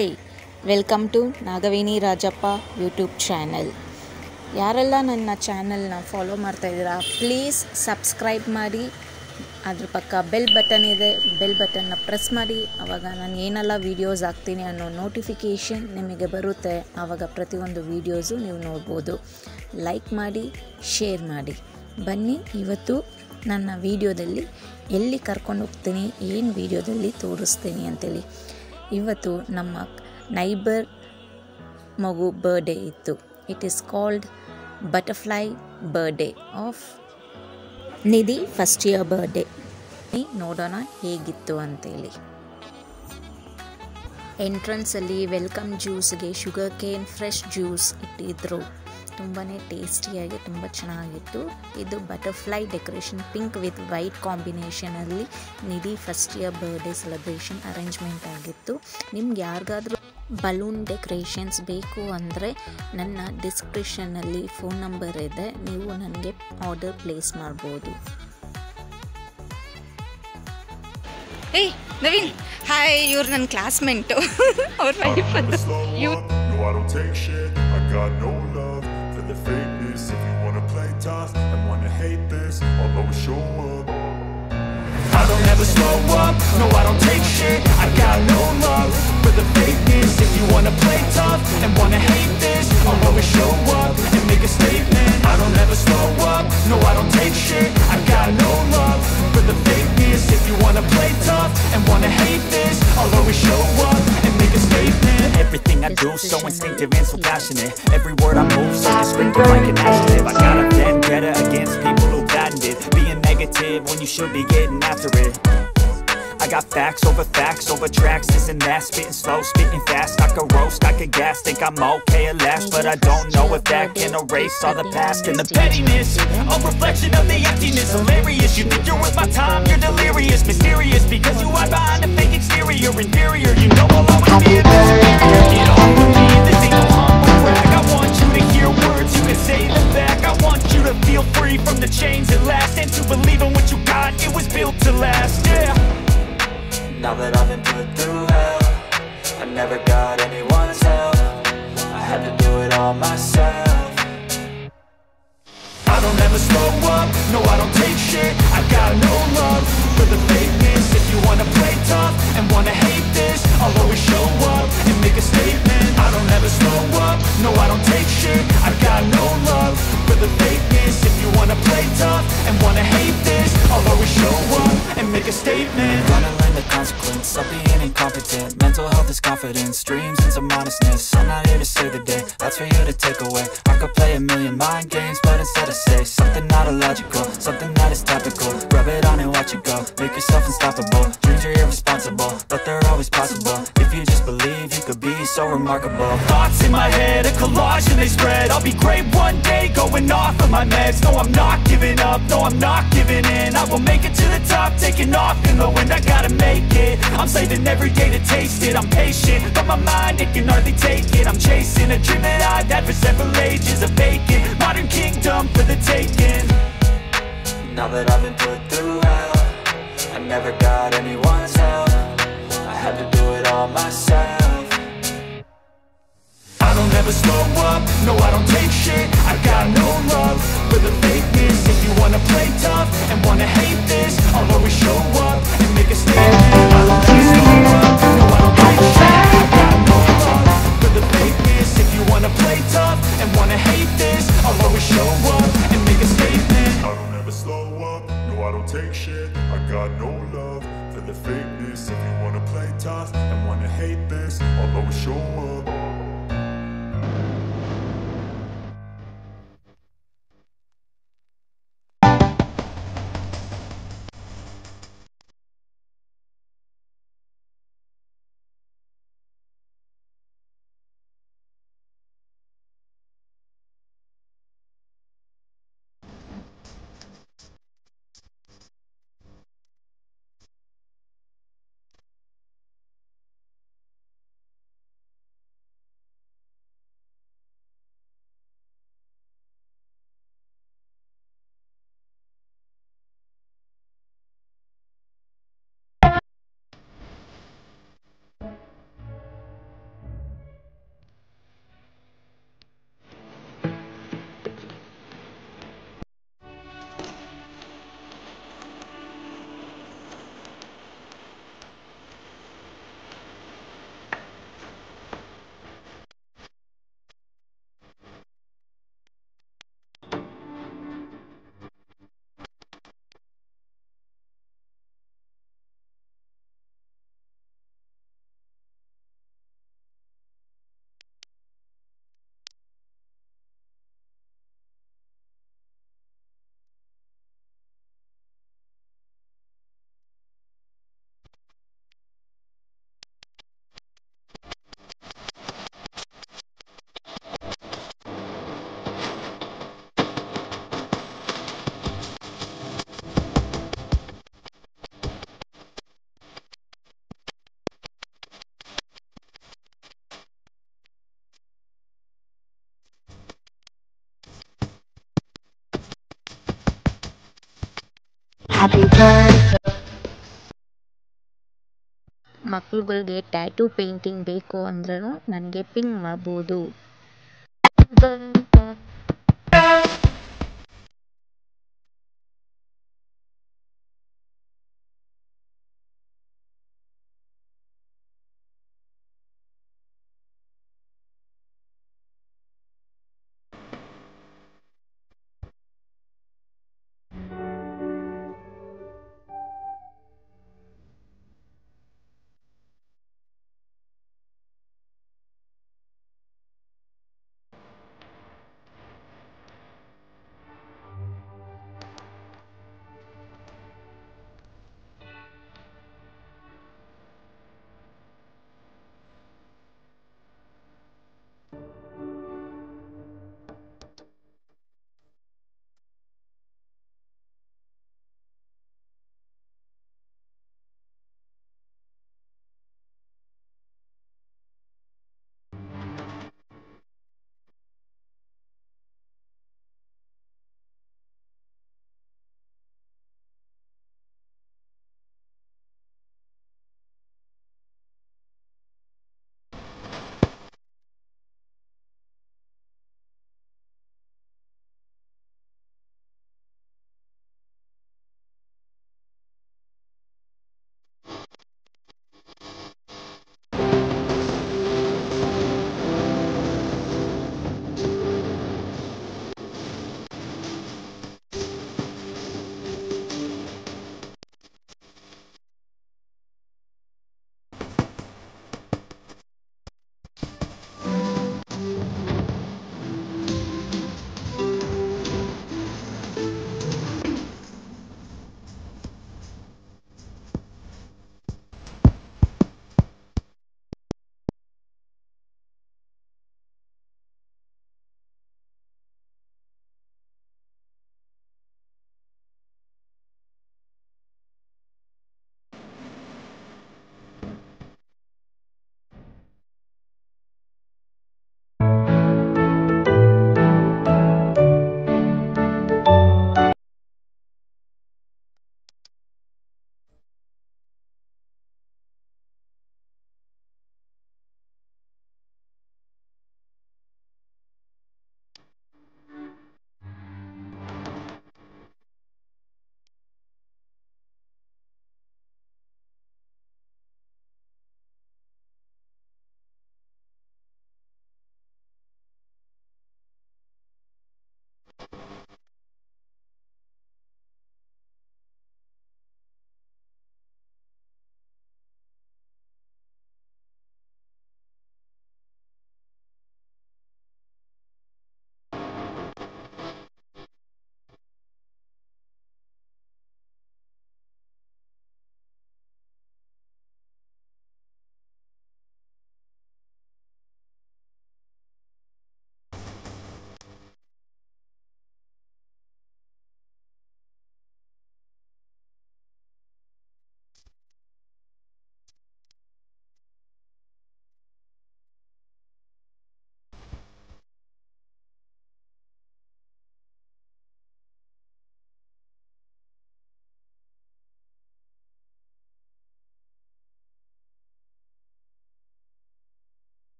Hi, welcome to Nagaveni Rajappa YouTube channel. ಯಾರೆಲ್ಲ ನನ್ನ ಚಾನಲ್ನ ಫಾಲೋ ಮಾಡ್ತಾಯಿದ್ದೀರಾ, ಪ್ಲೀಸ್ ಸಬ್ಸ್ಕ್ರೈಬ್ ಮಾಡಿ. ಅದ್ರ ಪಕ್ಕ ಬೆಲ್ ಬಟನ್ ಇದೆ, ಬೆಲ್ ಬಟನ್ನ ಪ್ರೆಸ್ ಮಾಡಿ. ಆವಾಗ ನಾನು ಏನೆಲ್ಲ ವೀಡಿಯೋಸ್ ಹಾಕ್ತೀನಿ ಅನ್ನೋ ನೋಟಿಫಿಕೇಷನ್ ನಿಮಗೆ ಬರುತ್ತೆ. ಆವಾಗ ಪ್ರತಿಯೊಂದು ವೀಡಿಯೋಸು ನೀವು ನೋಡ್ಬೋದು. ಲೈಕ್ ಮಾಡಿ, ಶೇರ್ ಮಾಡಿ. ಬನ್ನಿ, ಇವತ್ತು ನನ್ನ ವೀಡಿಯೋದಲ್ಲಿ ಎಲ್ಲಿ ಕರ್ಕೊಂಡು ಹೋಗ್ತೀನಿ, ಏನು ವೀಡಿಯೋದಲ್ಲಿ ತೋರಿಸ್ತೀನಿ ಅಂತೇಳಿ. ಇವತ್ತು ನಮ್ಮ ನೈಬರ್ ಮಗು ಬರ್ಡೇ ಇತ್ತು. It is called butterfly birthday of Nidhi first year birthday. ನೋಡೋಣ ಹೇಗಿತ್ತು ಅಂತೇಳಿ. ಎಂಟ್ರೆನ್ಸಲ್ಲಿ ವೆಲ್ಕಮ್ ಜ್ಯೂಸ್ಗೆ ಶುಗರ್ ಕೇನ್ ಫ್ರೆಶ್ ಜ್ಯೂಸ್ ಇಟ್ಟಿದ್ರು. ತುಂಬಾ ಟೇಸ್ಟಿಯಾಗಿ ತುಂಬ ಚೆನ್ನಾಗಿತ್ತು. ಇದು butterfly decoration pink with white ಕಾಂಬಿನೇಷನಲ್ಲಿ Nidhi first year birthday celebration arrangement ಆಗಿತ್ತು. ನಿಮ್ಗೆ ಯಾರಿಗಾದ್ರೂ ಬಲೂನ್ ಡೆಕೋರೇಷನ್ಸ್ ಬೇಕು ಅಂದರೆ ನನ್ನ ಡಿಸ್ಕ್ರಿಪ್ಷನ್ನಲ್ಲಿ ಫೋನ್ ನಂಬರ್ ಇದೆ, ನೀವು ನನಗೆ ಆರ್ಡರ್ ಪ್ಲೇಸ್ ಮಾಡ್ಬೋದು. ಏಯ್ ನವೀನ್, ಹಾಯ್, ಇವ್ರು ನನ್ನ ಕ್ಲಾಸ್ಮೇಟು. ಅವ್ರ wife the fakeness. If you wanna play tough and wanna hate this, I'll always show up. I don't ever slow up, no I don't take shit. I got no love for the fakeness. If you wanna play tough and wanna hate this, I'll always show up and make a statement. I don't ever slow up, no I don't take shit. I got no love for the fakeness. If you wanna play tough and wanna hate this, I'll always show up and make a statement. Everything I do so instinctive and so passionate. Every word I move so descriptive like an adjective. I got a vendetta against people who patent it. Being negative when you should be getting after it. I got facts over tracks, this and that. Spitting slow, spitting fast. I could roast, I could gas. Think I'm okay at last, but I don't know if that can erase all the past and the pettiness. A reflection of the emptiness, hilarious. You think you're worth my time, you're delirious. Mysterious because you hide behind a fake exterior. Inferior, you know I'll always be a barrier. Get off of me, this ain't no humble brag. I want you to hear words, you can say them back. I want you to feel free from the chains at last, and to believe in what you got, it was built to last, yeah. Now that I've been put through hell, I never got anyone's help. I had to do it all myself. I don't ever slow up, no I don't take shit. I got no love for the fakeness. If you wanna play tough and wanna hate this, I'll always show up and make a statement. I don't ever slow up, no I don't take shit. I got no love for the fakeness. If you wanna play tough and wanna hate this, I'll always show up and make a statement. Gonna learn the consequence of being incompetent. Mental health is confidence, dreams and some honestness. I'm not here to save the day, that's for you to take away. I could play a million mind games, but instead I say something not illogical, something that is topical. Rub it on and watch it go, make yourself unstoppable. Dreams are irresponsible, but they're always possible. If you just believe, you could be so remarkable. Thoughts in my head, a collage and they spread. I'll be great one day, going off of my meds. No, I'm not giving up, no, I'm not giving in. I will make it to the top, taking off in the wind. I gotta make it, I'm saving every day to taste it. I'm patient, but my mind, it can hardly take it. I'm chasing a dream that I've had for several ages. A vacant, modern kingdom for the taking. Now that I've been put through hell, I never got anyone's help. I had to do it all myself. I don't ever slow up, no I don't take shit. I got no love for the fakeness. If you wanna play tough and wanna hate this, I'll always show up and make a statement. I don't ever slow up, no I don't take shit. I got no love for the fakeness. If you wanna play tough and wanna hate this, I'll always show up and make a statement. I don't ever slow up, no I don't take shit. I got no love for the fakeness. If you wanna play tough and wanna hate this, I'll always show up. Happy birthday. ಮಕ್ಳುಗಳಿಗೆ tattoo painting ಬೇಕು ಅಂದ್ರೂ ನನಗೆ ping ಮಾಡ್ಬೋದು.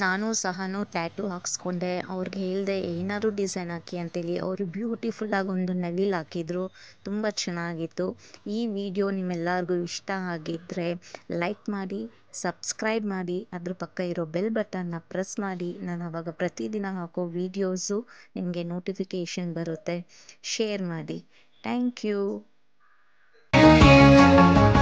ನಾನು ಸಹ tattoo ಹಾಕ್ಸ್ಕೊಂಡೆ. ಅವ್ರಿಗೆ ಹೇಳಿದೆ ಏನಾದ್ರು ಡಿಸೈನ್ ಹಾಕಿ ಅಂತೇಳಿ. ಅವರು ಬ್ಯೂಟಿಫುಲ್ಲಾಗಿ ಒಂದು ನವಿಲು ಹಾಕಿದ್ರು, ತುಂಬ ಚೆನ್ನಾಗಿತ್ತು. ಈ ವಿಡಿಯೋ ನಿಮ್ಮೆಲ್ಲರಿಗೂ ಇಷ್ಟ ಆಗಿದ್ದರೆ ಲೈಕ್ ಮಾಡಿ, ಸಬ್ಸ್ಕ್ರೈಬ್ ಮಾಡಿ, ಅದ್ರ ಪಕ್ಕ ಇರೋ ಬೆಲ್ ಬಟನ್ನ ಪ್ರೆಸ್ ಮಾಡಿ. ನಾನು ಆವಾಗ ಪ್ರತಿದಿನ ಹಾಕೋ ವೀಡಿಯೋಸು ನಿಮಗೆ ನೋಟಿಫಿಕೇಷನ್ ಬರುತ್ತೆ. ಶೇರ್ ಮಾಡಿ. Thank you.